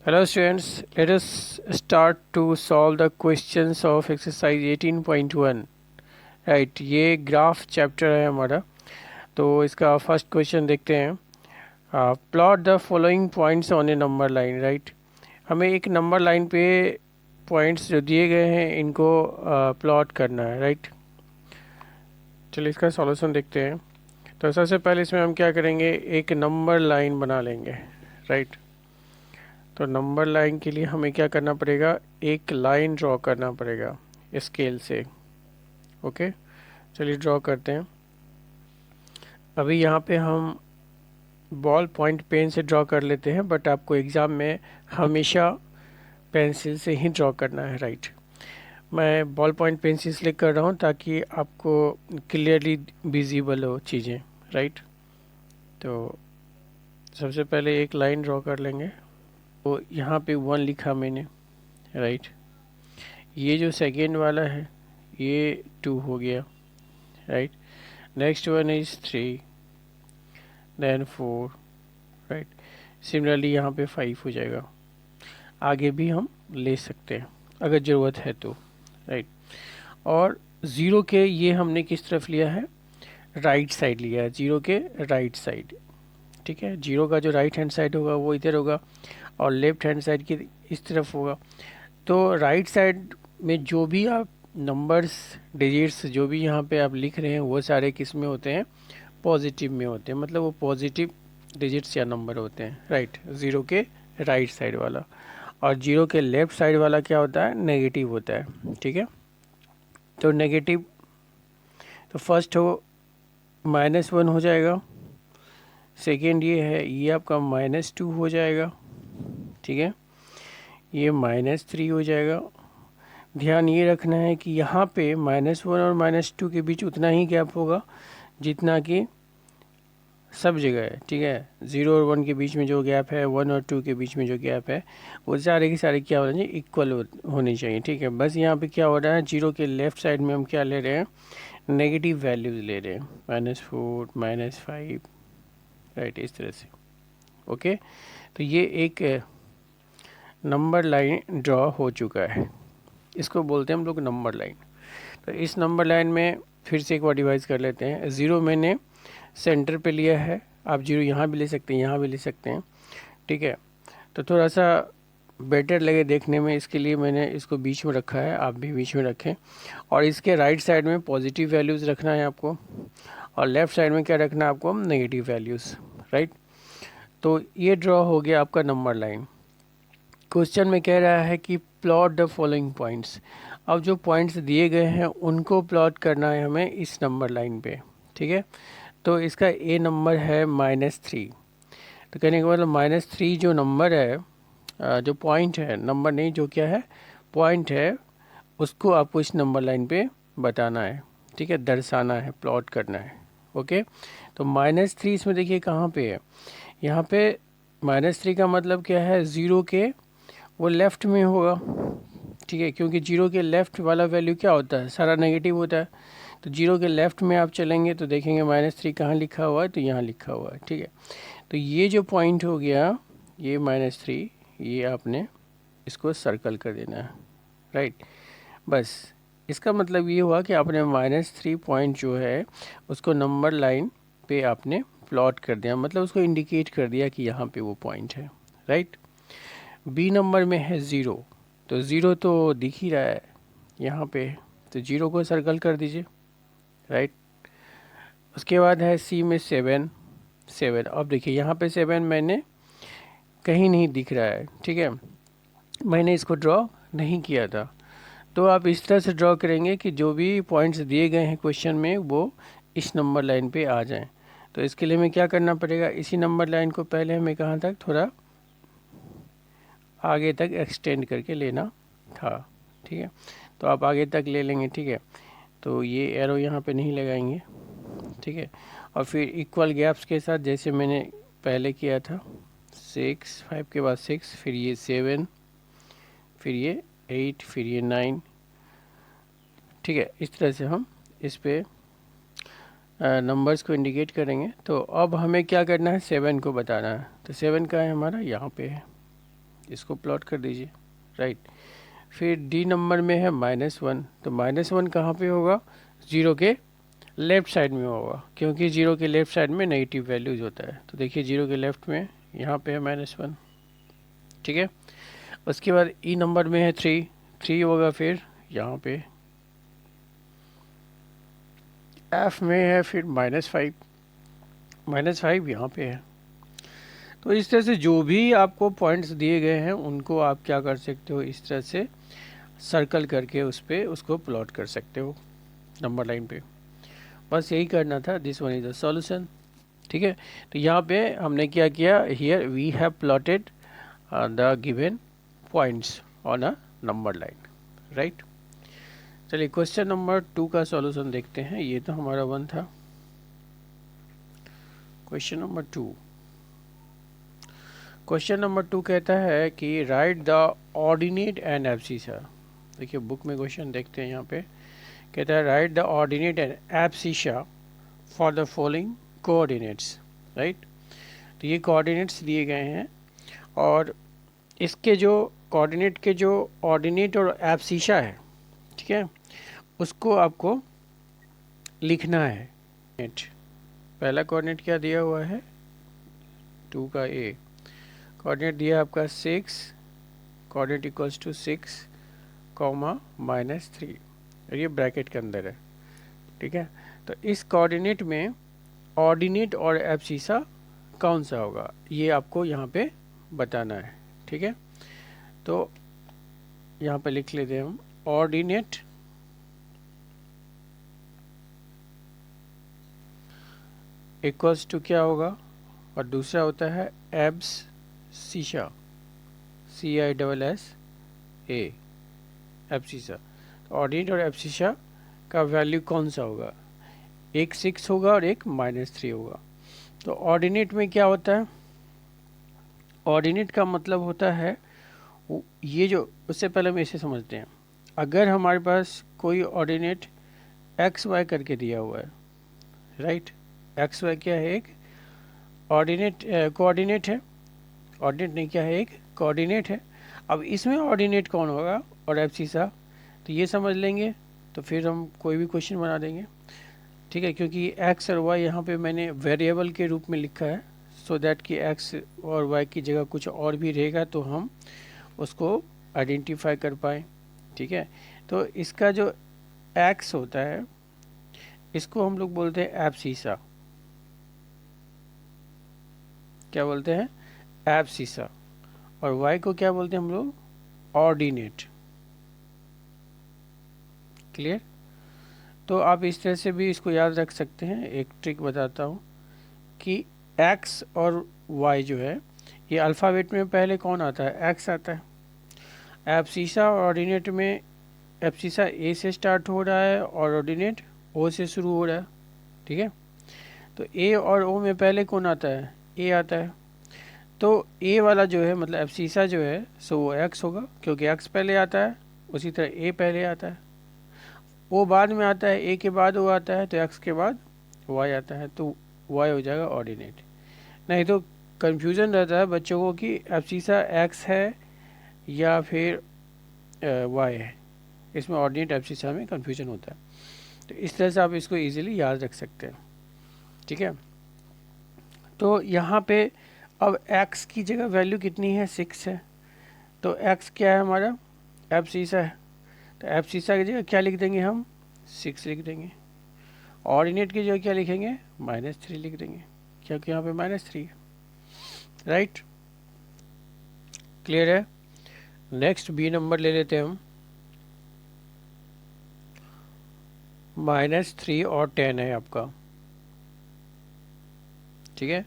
Hello students, let us start to solve the questions of exercise 18.1. Right, ये graph chapter है हमारा। तो इसका फर्स्ट क्वेश्चन देखते हैं। Plot the following points on A number line. Right, हमें एक नंबर लाइन पे पॉइंट्स जो दिए गए हैं इनको प्लॉट करना है। राइट, चलिए इसका सॉल्यूशन देखते हैं। तो सबसे पहले इसमें हम क्या करेंगे, एक नंबर लाइन बना लेंगे। राइट, तो नंबर लाइन के लिए हमें क्या करना पड़ेगा, एक लाइन ड्रॉ करना पड़ेगा स्केल से। ओके, चलिए ड्रॉ करते हैं। अभी यहाँ पे हम बॉल पॉइंट पेन से ड्रॉ कर लेते हैं, बट आपको एग्ज़ाम में हमेशा पेंसिल से ही ड्रॉ करना है। राइट, मैं बॉल पॉइंट पेन से इसलिए कर रहा हूँ ताकि आपको क्लियरली विजिबल हो चीज़ें। राइट, तो सबसे पहले एक लाइन ड्रॉ कर लेंगे। तो यहाँ पे 1 लिखा मैंने। राइट, ये जो सेकेंड वाला है ये 2 हो गया। Right, next one is 3, then 4। Right, similarly यहाँ पे 5 हो जाएगा। आगे भी हम ले सकते हैं अगर ज़रूरत है तो। राइट, और ज़ीरो के ये हमने किस तरफ लिया है, राइट साइड लिया है, ज़ीरो के राइट साइड। ठीक है, जीरो का जो राइट हैंड साइड होगा वो इधर होगा और लेफ्ट हैंड साइड की इस तरफ होगा। तो राइट साइड में जो भी आप नंबर्स, डिजिट्स जो भी यहाँ पे आप लिख रहे हैं वो सारे किस में होते हैं, पॉजिटिव में होते हैं। मतलब वो पॉजिटिव डिजिट्स या नंबर होते हैं। राइट, ज़ीरो के राइट साइड वाला, और जीरो के लेफ्ट साइड वाला क्या होता है, नेगेटिव होता है। ठीक है, तो नेगेटिव, तो फर्स्ट हो -1 हो जाएगा, सेकेंड ये है, ये आपका -2 हो जाएगा। ठीक है, ये -3 हो जाएगा। ध्यान ये रखना है कि यहाँ पे -1 और -2 के बीच उतना ही गैप होगा जितना कि सब जगह है। ठीक है, 0 और 1 के बीच में जो गैप है, 1 और 2 के बीच में जो गैप है, वो सारे के सारे क्या होना चाहिए, इक्वल होनी चाहिए। ठीक है, बस यहाँ पे क्या हो रहा है, 0 के लेफ्ट साइड में हम क्या ले रहे हैं, नेगेटिव वैल्यूज ले रहे हैं, -4, -5। राइट, इस तरह से। ओके, तो ये एक नंबर लाइन ड्रॉ हो चुका है, इसको बोलते हैं हम लोग नंबर लाइन। तो इस नंबर लाइन में फिर से एक बार डिवाइड कर लेते हैं। 0 मैंने सेंटर पे लिया है, आप 0 यहाँ भी ले सकते हैं, यहाँ भी ले सकते हैं। ठीक है, तो थोड़ा सा बेटर लगे देखने में, इसके लिए मैंने इसको बीच में रखा है, आप भी बीच में रखें। और इसके राइट साइड में पॉजिटिव वैल्यूज़ रखना है आपको, और लेफ़्ट साइड में क्या रखना है आपको, नेगेटिव वैल्यूज़। राइट, तो ये ड्रॉ हो गया आपका नंबर लाइन। क्वेश्चन में कह रहा है कि प्लॉट द फॉलोइंग पॉइंट्स। अब जो पॉइंट्स दिए गए हैं उनको प्लॉट करना है हमें इस नंबर लाइन पे। ठीक है, तो इसका ए नंबर है -3। तो कहने का मतलब -3 जो नंबर है, जो पॉइंट है, नंबर नहीं, जो क्या है, पॉइंट है, उसको आपको इस नंबर लाइन पे बताना है। ठीक है, दर्शाना है, प्लॉट करना है। ओके, तो -3 इसमें देखिए कहाँ पे है, यहाँ पे -3 का मतलब क्या है, ज़ीरो के वो लेफ़्ट में होगा। ठीक है, क्योंकि जीरो के लेफ़्ट वाला वैल्यू क्या होता है, सारा नेगेटिव होता है। तो जीरो के लेफ़्ट में आप चलेंगे तो देखेंगे -3 कहाँ लिखा हुआ है, तो यहाँ लिखा हुआ है। ठीक है, तो ये जो पॉइंट हो गया, ये -3, ये आपने इसको सर्कल कर देना है। राइट, बस इसका मतलब ये हुआ कि आपने -3 पॉइंट जो है उसको नंबर लाइन पे आपने प्लॉट कर दिया, मतलब उसको इंडिकेट कर दिया कि यहाँ पे वो पॉइंट है। राइट, बी नंबर में है 0, तो 0 तो दिख ही रहा है यहाँ पे, तो 0 को सर्कल कर दीजिए। राइट, उसके बाद है सी में 7। अब देखिए यहाँ पे 7 मैंने कहीं नहीं दिख रहा है। ठीक है, मैंने इसको ड्रॉ नहीं किया था। तो आप इस तरह से ड्रॉ करेंगे कि जो भी पॉइंट्स दिए गए हैं क्वेश्चन में वो इस नंबर लाइन पे आ जाएं। तो इसके लिए हमें क्या करना पड़ेगा, इसी नंबर लाइन को पहले हमें कहाँ तक, थोड़ा आगे तक एक्सटेंड करके लेना था। ठीक है, तो आप आगे तक ले लेंगे। ठीक है, तो ये एरो यहाँ पे नहीं लगाएंगे। ठीक है, और फिर इक्वल गैप्स के साथ जैसे मैंने पहले किया था, 6, 5 के बाद 6, फिर ये 7, फिर ये 8, फिर ये 9। ठीक है, इस तरह से हम इस पे नंबर्स को इंडिकेट करेंगे। तो अब हमें क्या करना है, 7 को बताना है। तो 7 का है हमारा यहाँ पे है। इसको प्लॉट कर दीजिए, राइट। फिर डी नंबर में है -1, तो -1 कहाँ पे होगा? ज़ीरो के लेफ़्ट साइड में होगा, क्योंकि ज़ीरो के लेफ़्ट साइड में नेगेटिव वैल्यूज होता है। तो देखिए ज़ीरो के लेफ़्ट में यहाँ पे है -1, ठीक है। उसके बाद ई नंबर में है 3, 3 होगा फिर यहाँ पे। एफ में है फिर -5, -5 यहाँ पे है। तो इस तरह से जो भी आपको पॉइंट्स दिए गए हैं उनको आप क्या कर सकते हो, इस तरह से सर्कल करके उस पर उसको प्लॉट कर सकते हो नंबर लाइन पे। बस यही करना था। This one is the solution, ठीक है। तो यहाँ पे हमने क्या किया, here we have plotted the given points on a number line, right. चलिए क्वेश्चन नंबर 2 का सॉल्यूशन देखते हैं। ये तो हमारा 1 था। क्वेश्चन नंबर 2, क्वेश्चन नंबर 2 कहता है कि right the ordinate and abscissa. देखिए बुक में क्वेश्चन देखते हैं। यहाँ पे कहता है right the ordinate and abscissa for the following coordinates, right. तो ये कोऑर्डिनेट्स दिए गए हैं और इसके जो कोऑर्डिनेट के जो ऑर्डिनेट और एब्सिसा है, ठीक है, उसको आपको लिखना है। पहला कोऑर्डिनेट क्या दिया हुआ है, 2 का ए कोऑर्डिनेट दिया आपका 6, कोऑर्डिनेट इक्वल्स टू 6, -3, और ये ब्रैकेट के अंदर है, ठीक है। तो इस कोऑर्डिनेट में ऑर्डिनेट और एब्सिसा कौन सा होगा, ये आपको यहाँ पे बताना है, ठीक है। तो यहाँ पे लिख लेते हैं हम ऑर्डिनेट इक्वल्स टू क्या होगा, और दूसरा होता है एब्सिसा, CISSA, एब्सिसा। तो ऑर्डिनेट और एब्सिसा का वैल्यू कौन सा होगा, एक 6 होगा और एक -3 होगा। तो ऑर्डिनेट में क्या होता है, ऑर्डिनेट का मतलब होता है ये जो, उससे पहले हम इसे समझते हैं। अगर हमारे पास कोई ऑर्डिनेट XY करके दिया हुआ है, राइट, XY क्या है, एक ऑर्डिनेट कोऑर्डिनेट है, ऑर्डिनेट नहीं क्या है, एक कोऑर्डिनेट है। अब इसमें ऑर्डिनेट कौन होगा और एब्सिसा, तो ये समझ लेंगे तो फिर हम कोई भी क्वेश्चन बना देंगे, ठीक है। क्योंकि एक्स और वाई यहाँ पे मैंने वेरिएबल के रूप में लिखा है, सो दैट कि एक्स और वाई की जगह कुछ और भी रहेगा तो हम उसको आइडेंटिफाई कर पाएँ, ठीक है। तो इसका जो एक्स होता है इसको हम लोग बोलते हैं एब्सिसा, क्या बोलते हैं, एब्सिसा। और वाई को क्या बोलते हैं हम लोग, ऑर्डिनेट, क्लियर। तो आप इस तरह से भी इसको याद रख सकते हैं। एक ट्रिक बताता हूँ कि एक्स और वाई जो है ये अल्फ़ाबेट में पहले कौन आता है, एक्स आता है। एब्सिसा और ऑर्डिनेट में एब्सिसा ए से स्टार्ट हो रहा है और ऑर्डिनेट ओ से शुरू हो रहा है, ठीक है। तो ए और ओ में पहले कौन आता है, ए आता है। तो ए वाला जो है मतलब एब्सिसा जो है सो वो एक्स होगा, क्योंकि एक्स पहले आता है। उसी तरह ए पहले आता है, वो बाद में आता है, ए के बाद वो आता है, तो एक्स के बाद वाई आता है, तो वाई हो जाएगा ऑर्डिनेट। नहीं तो कन्फ्यूज़न रहता है बच्चों को कि एब्सिसा एक्स है या फिर वाई है, इसमें ऑर्डिनेट एब्सिसा में कन्फ्यूजन होता है। तो इस तरह से आप इसको इजीली याद रख सकते हैं, ठीक है। तो यहाँ पे अब x की जगह वैल्यू कितनी है, 6 है। तो x क्या है हमारा, एब्सिसा है। तो एब्सिसा की जगह क्या लिख देंगे हम, 6 लिख देंगे। ऑर्डिनेट की जगह क्या लिखेंगे, -3 लिख देंगे, क्योंकि यहाँ पे -3 है, राइट, क्लियर है। नेक्स्ट बी नंबर ले लेते हैं हम। -3 और 10 है आपका, ठीक है।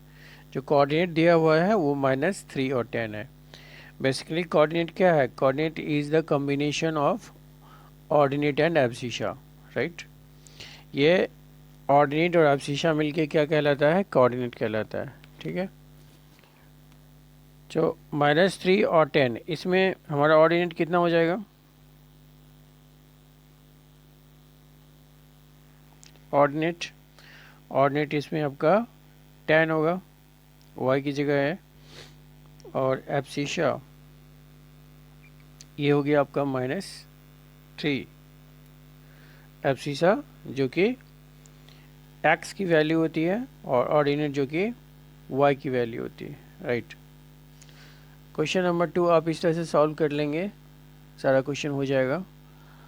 जो कोऑर्डिनेट दिया हुआ है वो -3 और 10 है। बेसिकली कोऑर्डिनेट क्या है, coordinate is the combination of ordinate and abscissa, right. ये ऑर्डिनेट और एब्सिसा मिलके क्या कहलाता है, कोऑर्डिनेट कहलाता है, ठीक है। जो -3 और 10 इसमें हमारा ऑर्डिनेट कितना हो जाएगा, ऑर्डिनेट इसमें आपका 10 होगा, वाई की जगह है, और एब्सिसा ये हो गया आपका -3। एब्सिसा जो कि x की वैल्यू होती है और ऑर्डिनेट जो कि y की वैल्यू होती है, राइट। क्वेश्चन नंबर 2 आप इस तरह से सॉल्व कर लेंगे, सारा क्वेश्चन हो जाएगा।